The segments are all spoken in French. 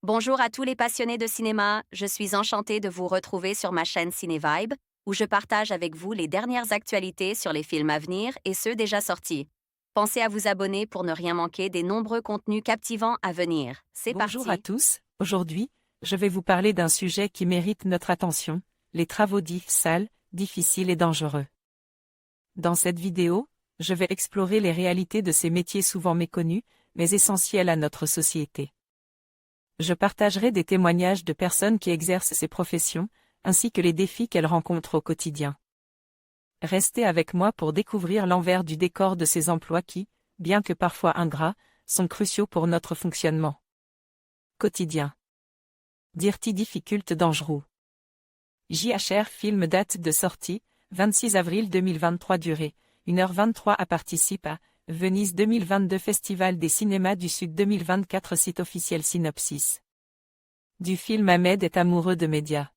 Bonjour à tous les passionnés de cinéma, je suis enchantée de vous retrouver sur ma chaîne CinéVibe, où je partage avec vous les dernières actualités sur les films à venir et ceux déjà sortis. Pensez à vous abonner pour ne rien manquer des nombreux contenus captivants à venir. C'est Bonjour à parti! tous, aujourd'hui, je vais vous parler d'un sujet qui mérite notre attention, les travaux dits sales, difficiles et dangereux. Dans cette vidéo, je vais explorer les réalités de ces métiers souvent méconnus, mais essentiels à notre société. Je partagerai des témoignages de personnes qui exercent ces professions, ainsi que les défis qu'elles rencontrent au quotidien. Restez avec moi pour découvrir l'envers du décor de ces emplois qui, bien que parfois ingrats, sont cruciaux pour notre fonctionnement quotidien. Dirty Difficult Dangerous. JHR film date de sortie, 26 avril 2023 durée, 1h23 à participe à Venise 2022 Festival des cinémas du Sud 2024 site officiel synopsis. Du film Ahmed est amoureux de médias.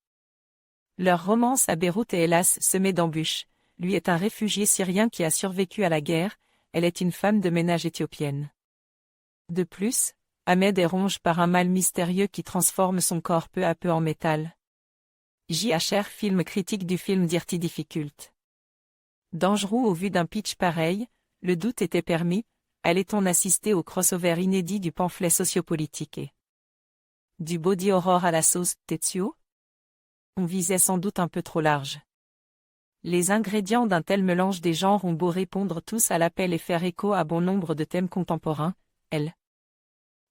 Leur romance à Beyrouth est hélas semée d'embûches, lui est un réfugié syrien qui a survécu à la guerre, elle est une femme de ménage éthiopienne. De plus, Ahmed est rongé par un mal mystérieux qui transforme son corps peu à peu en métal. JHR film critique du film Dirty Difficult. Dangereux au vu d'un pitch pareil, le doute était permis, allait-on assister au crossover inédit du pamphlet sociopolitique et du body horror à la sauce Tetsuo? On visait sans doute un peu trop large. Les ingrédients d'un tel mélange des genres ont beau répondre tous à l'appel et faire écho à bon nombre de thèmes contemporains,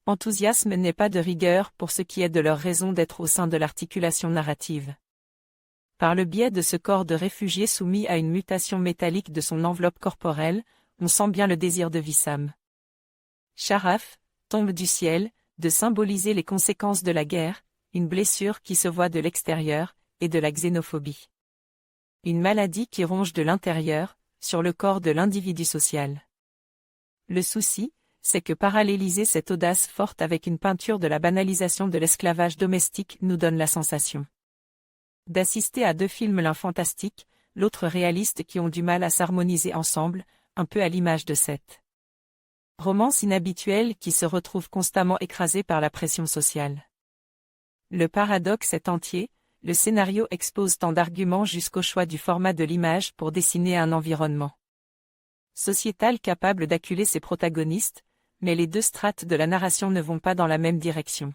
enthousiasme n'est pas de rigueur pour ce qui est de leur raison d'être au sein de l'articulation narrative. Par le biais de ce corps de réfugié soumis à une mutation métallique de son enveloppe corporelle, on sent bien le désir de Wissam Sharaf, tombe du ciel, de symboliser les conséquences de la guerre, une blessure qui se voit de l'extérieur, et de la xénophobie. Une maladie qui ronge de l'intérieur, sur le corps de l'individu social. Le souci, c'est que paralléliser cette audace forte avec une peinture de la banalisation de l'esclavage domestique nous donne la sensation d'assister à deux films, l'un fantastique, l'autre réaliste, qui ont du mal à s'harmoniser ensemble, un peu à l'image de cette romance inhabituelle qui se retrouve constamment écrasée par la pression sociale. Le paradoxe est entier, le scénario expose tant d'arguments jusqu'au choix du format de l'image pour dessiner un environnement sociétal capable d'acculer ses protagonistes, mais les deux strates de la narration ne vont pas dans la même direction.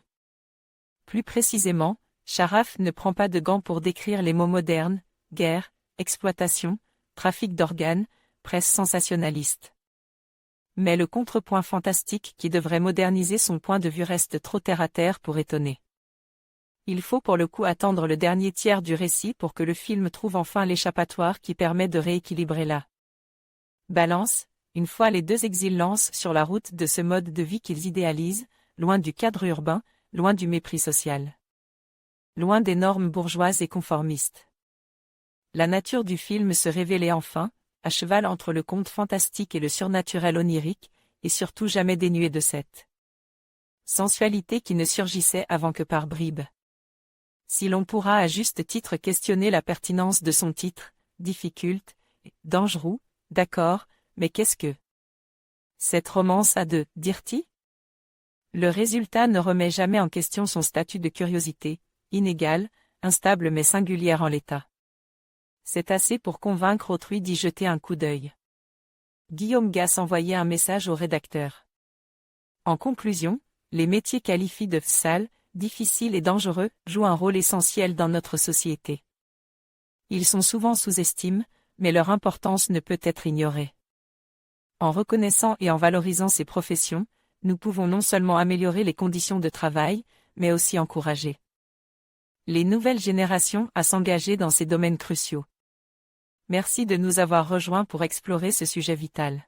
Plus précisément, Sharaf ne prend pas de gants pour décrire les mots modernes, guerre, exploitation, trafic d'organes, presse sensationnaliste. Mais le contrepoint fantastique qui devrait moderniser son point de vue reste trop terre-à-terre pour étonner. Il faut pour le coup attendre le dernier tiers du récit pour que le film trouve enfin l'échappatoire qui permet de rééquilibrer la balance, une fois les deux exils lancent sur la route de ce mode de vie qu'ils idéalisent, loin du cadre urbain, loin du mépris social. Loin des normes bourgeoises et conformistes. La nature du film se révélait enfin, à cheval entre le conte fantastique et le surnaturel onirique, et surtout jamais dénué de cette sensualité qui ne surgissait avant que par bribes. Si l'on pourra à juste titre questionner la pertinence de son titre, difficult, dangereux, d'accord, mais qu'est-ce que cette romance a de dirty? Le résultat ne remet jamais en question son statut de curiosité, inégale, instable mais singulière en l'état. C'est assez pour convaincre autrui d'y jeter un coup d'œil. Guillaume Gass envoyait un message au rédacteur. En conclusion, les métiers qualifiés de sales, difficiles et dangereux jouent un rôle essentiel dans notre société. Ils sont souvent sous-estimés, mais leur importance ne peut être ignorée. En reconnaissant et en valorisant ces professions, nous pouvons non seulement améliorer les conditions de travail, mais aussi encourager les nouvelles générations à s'engager dans ces domaines cruciaux. Merci de nous avoir rejoints pour explorer ce sujet vital.